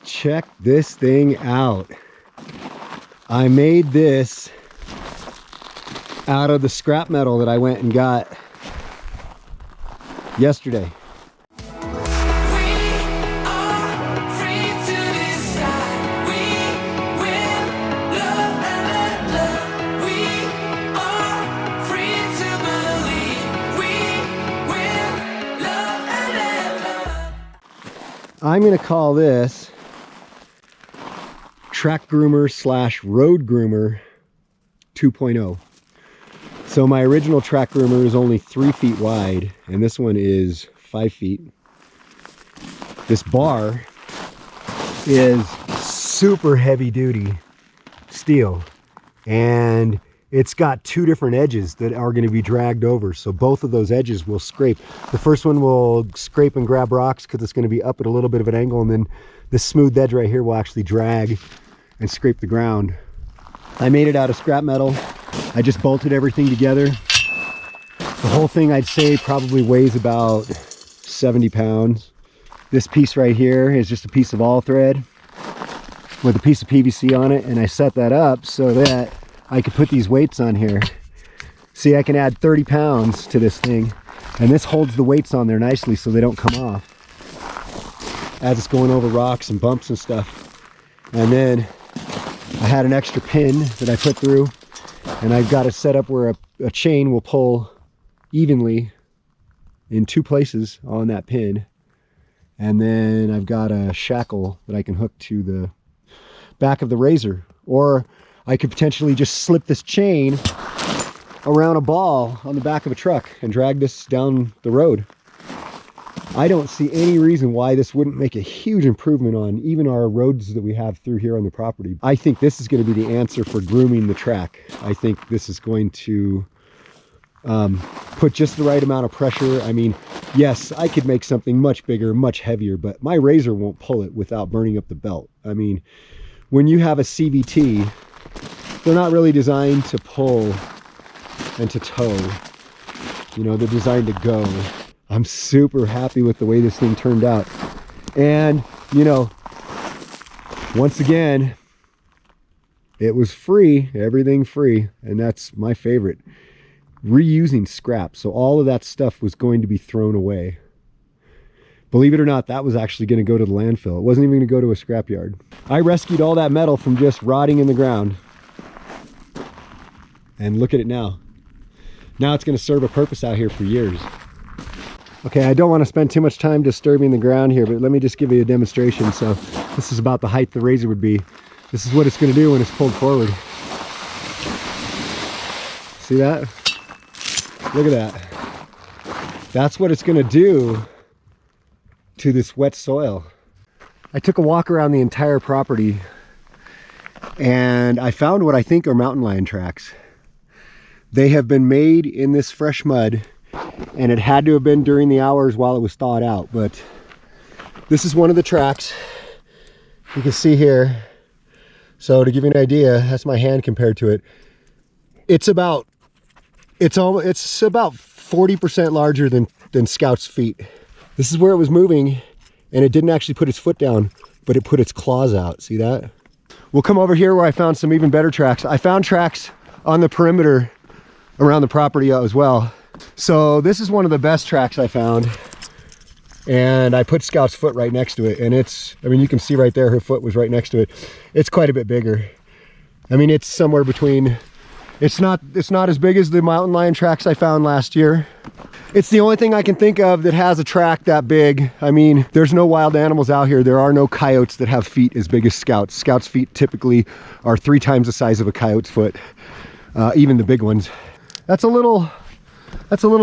check this thing out. I made this out of the scrap metal that I went and got yesterday. I'm going to call this Track Groomer / Road Groomer 2.0. So my original track groomer is only 3 feet wide, and this one is 5 feet. This bar is super heavy duty steel, and it's got 2 different edges that are going to be dragged over. So both of those edges will scrape. The first one will scrape and grab rocks because it's going to be up at a little bit of an angle, and then this smooth edge right here will actually drag and scrape the ground. I made it out of scrap metal. I just bolted everything together. The whole thing, I'd say, probably weighs about 70 pounds. This piece right here is just a piece of all thread with a piece of PVC on it, and I set that up so that I could put these weights on here. See, I can add 30 pounds to this thing, and this holds the weights on there nicely so they don't come off as it's going over rocks and bumps and stuff. And then I had an extra pin that I put through, and I've got it set up where a chain will pull evenly in 2 places on that pin. And then I've got a shackle that I can hook to the back of the razor, or I could potentially just slip this chain around a ball on the back of a truck and drag this down the road. I don't see any reason why this wouldn't make a huge improvement on even our roads that we have through here on the property. I think this is going to be the answer for grooming the track. I think this is going to put just the right amount of pressure. I mean, yes, I could make something much bigger, much heavier, but my razor won't pull it without burning up the belt. I mean, when you have a CVT, they're not really designed to pull and to tow. You know, they're designed to go. I'm super happy with the way this thing turned out. And, you know, once again, it was free, everything free, and that's my favorite. Reusing scrap. So all of that stuff was going to be thrown away. Believe it or not, that was actually going to go to the landfill. It wasn't even going to go to a scrapyard. I rescued all that metal from just rotting in the ground. And look at it now. Now it's going to serve a purpose out here for years. Okay, I don't want to spend too much time disturbing the ground here, but let me just give you a demonstration. So this is about the height the razor would be. This is what it's going to do when it's pulled forward. See that? Look at that. That's what it's going to do to this wet soil. I took a walk around the entire property, and I found what I think are mountain lion tracks. They have been made in this fresh mud, and it had to have been during the hours while it was thawed out. But this is one of the tracks you can see here. So to give you an idea, that's my hand compared to it. It's about 40% larger than Scout's feet. This is where it was moving, and it didn't actually put its foot down, but it put its claws out. See that? We'll come over here where I found some even better tracks. I found tracks on the perimeter around the property as well. So this is one of the best tracks I found, and I put Scout's foot right next to it, and it's, I mean, you can see right there her foot was right next to it. It's quite a bit bigger. I mean, it's somewhere between, it's not as big as the mountain lion tracks I found last year. It's the only thing I can think of that has a track that big. I mean, there's no wild animals out here. There are no coyotes that have feet as big as Scout's. Scout's feet typically are 3 times the size of a coyote's foot, even the big ones. That's a little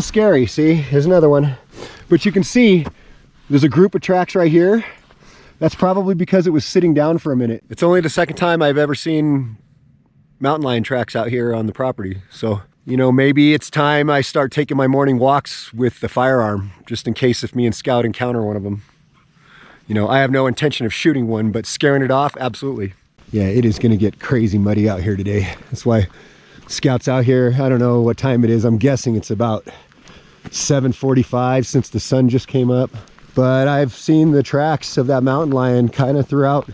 scary. See, here's another one. But you can see there's a group of tracks right here. That's probably because it was sitting down for a minute. It's only the second time I've ever seen mountain lion tracks out here on the property. So, you know, maybe it's time I start taking my morning walks with the firearm, just in case if me and Scout encounter one of them. You know, I have no intention of shooting one, but scaring it off, absolutely. Yeah, it is gonna get crazy muddy out here today. That's why Scout's out here. I don't know what time it is. I'm guessing it's about 7:45 since the sun just came up. But I've seen the tracks of that mountain lion kind of throughout.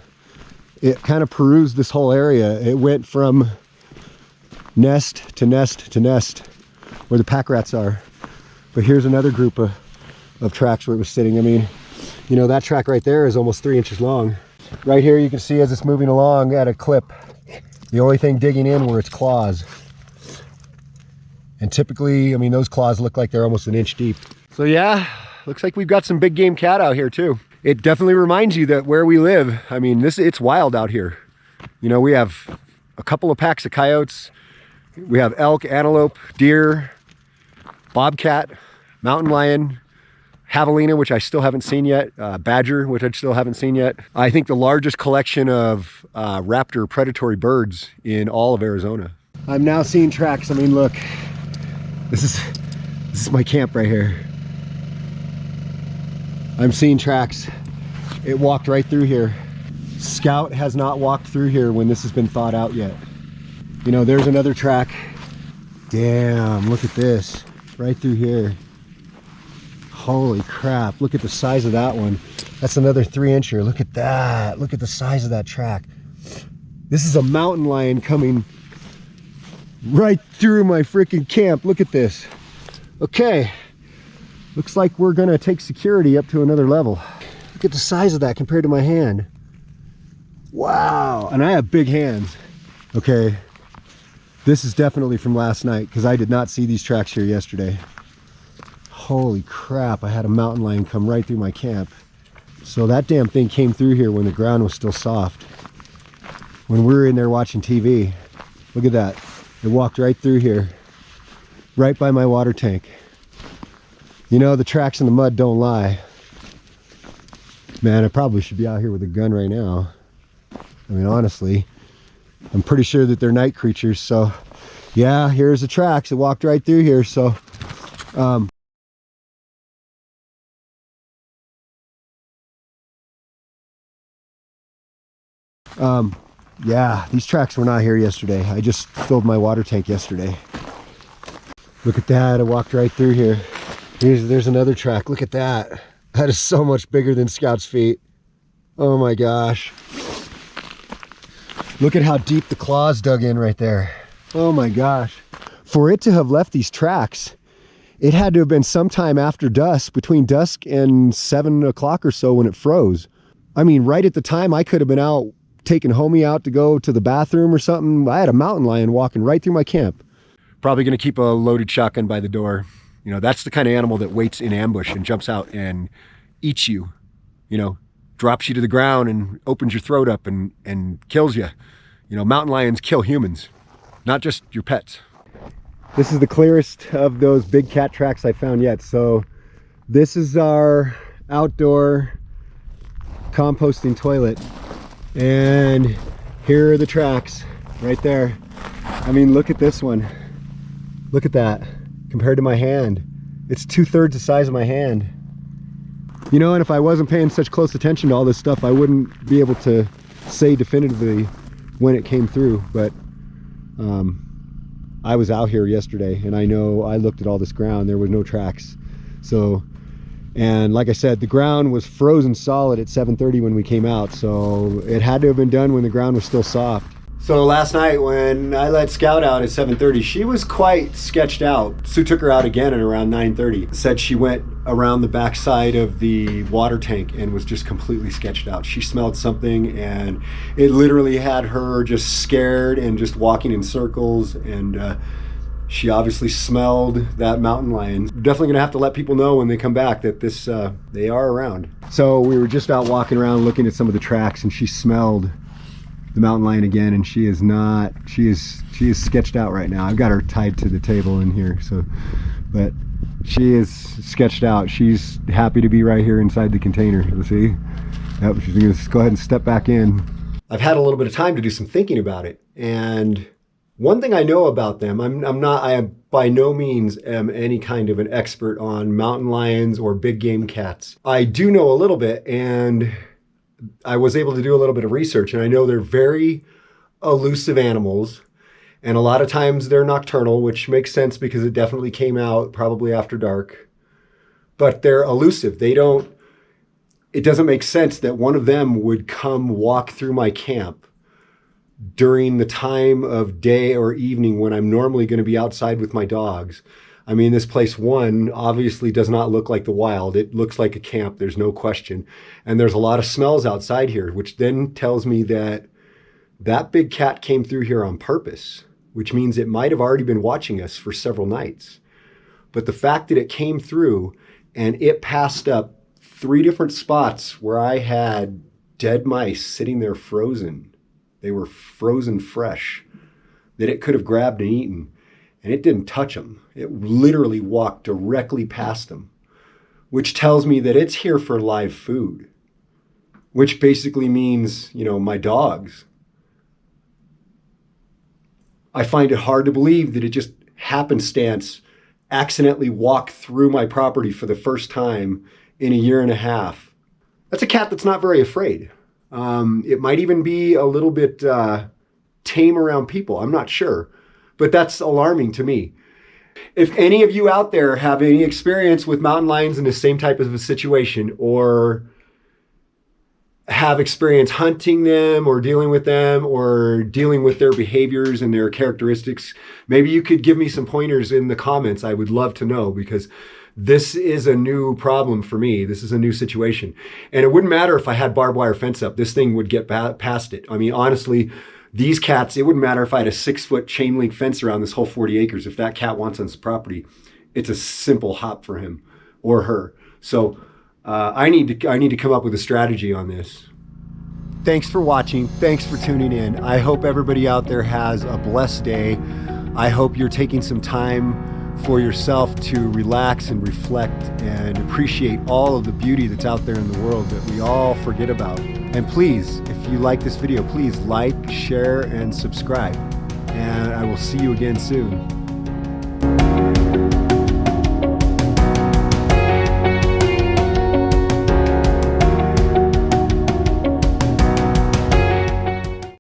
It kind of perused this whole area. It went from nest to nest to nest where the pack rats are. But here's another group of tracks where it was sitting. I mean, you know, that track right there is almost 3 inches long. Right here you can see as it's moving along at a clip, the only thing digging in were its claws. And typically, I mean, those claws look like they're almost 1 inch deep. So yeah, looks like we've got some big game cat out here too. It definitely reminds you that where we live, I mean, it's wild out here. You know, we have a couple of packs of coyotes. We have elk, antelope, deer, bobcat, mountain lion, javelina, which I still haven't seen yet, badger, which I still haven't seen yet. I think the largest collection of raptor predatory birds in all of Arizona. I'm now seeing tracks. I mean, look, this is my camp right here. I'm seeing tracks. It walked right through here. Scout has not walked through here when this has been thawed out yet. You know, there's another track. Damn, look at this. Right through here. Holy crap, look at the size of that one. That's another 3-incher. Look at that. Look at the size of that track. This is a mountain lion coming right through my freaking camp. Look at this. Okay, looks like we're gonna take security up to another level. Look at the size of that compared to my hand. Wow, and I have big hands. Okay, this is definitely from last night because I did not see these tracks here yesterday. Holy crap, I had a mountain lion come right through my camp. So that damn thing came through here when the ground was still soft. When we were in there watching TV, look at that. It walked right through here, right by my water tank. You know, the tracks in the mud don't lie. Man, I probably should be out here with a gun right now. I mean, honestly, I'm pretty sure that they're night creatures. So yeah, here's the tracks. It walked right through here. So, yeah, these tracks were not here yesterday. I just filled my water tank yesterday. Look at that, it walked right through here. There's another track, look at that. That is so much bigger than Scout's feet. Oh my gosh. Look at how deep the claws dug in right there. Oh my gosh. For it to have left these tracks, it had to have been sometime after dusk, between dusk and 7 o'clock or so when it froze. I mean, right at the time I could have been out taking homie out to go to the bathroom or something. I had a mountain lion walking right through my camp. Probably gonna keep a loaded shotgun by the door. You know, that's the kind of animal that waits in ambush and jumps out and eats you, you know, drops you to the ground and opens your throat up and kills you. You know, mountain lions kill humans, not just your pets. This is the clearest of those big cat tracks I found yet. So this is our outdoor composting toilet. And here are the tracks right there. I mean, look at this one. Look at that compared to my hand. It's 2/3 the size of my hand. You know, and if I wasn't paying such close attention to all this stuff, I wouldn't be able to say definitively when it came through. But I was out here yesterday and I know I looked at all this ground, there were no tracks. So, and like I said, the ground was frozen solid at 7:30 when we came out. So it had to have been done when the ground was still soft. So last night when I let Scout out at 7:30, she was quite sketched out. Sue took her out again at around 9:30. Said she went around the back side of the water tank and was just completely sketched out. She smelled something and it literally had her just scared and just walking in circles. And she obviously smelled that mountain lion. Definitely gonna have to let people know when they come back that this they are around. So we were just out walking around looking at some of the tracks and she smelled the mountain lion again, and she is sketched out right now. I've got her tied to the table in here, so, but she is sketched out. She's happy to be right here inside the container. Let's see. Yep, she's gonna go ahead and step back in. I've had a little bit of time to do some thinking about it, and one thing I know about them, I by no means am any kind of an expert on mountain lions or big game cats. I do know a little bit, and I was able to do a little bit of research, and I know they're very elusive animals, and a lot of times they're nocturnal, which makes sense because it definitely came out probably after dark. But they're elusive. They don't it doesn't make sense that one of them would come walk through my camp during the time of day or evening when I'm normally going to be outside with my dogs. I mean, this place, one, obviously does not look like the wild. It looks like a camp, there's no question. And there's a lot of smells outside here, which then tells me that that big cat came through here on purpose, which means it might have already been watching us for several nights. But the fact that it came through and it passed up 3 different spots where I had dead mice sitting there frozen. They were frozen fresh, that it could have grabbed and eaten. And it didn't touch them. It literally walked directly past them, which tells me that it's here for live food, which basically means, you know, my dogs. I find it hard to believe that it just happenstance accidentally walked through my property for the first time in a year and a half. That's a cat that's not very afraid. It might even be a little bit tame around people. I'm not sure. But that's alarming to me. If any of you out there have any experience with mountain lions in the same type of a situation, or have experience hunting them or dealing with their behaviors and their characteristics, maybe you could give me some pointers in the comments. I would love to know, because this is a new problem for me. This is a new situation. And it wouldn't matter if I had barbed wire fence up. This thing would get past it. I mean, honestly, these cats, it wouldn't matter if I had a 6-foot chain link fence around this whole 40 acres. If that cat wants on this property, it's a simple hop for him or her. So I need to come up with a strategy on this. Thanks for watching. Thanks for tuning in. I hope everybody out there has a blessed day. I hope you're taking some time for yourself to relax and reflect and appreciate all of the beauty that's out there in the world that we all forget about. And please, if you like this video, please like, share, and subscribe. And I will see you again soon.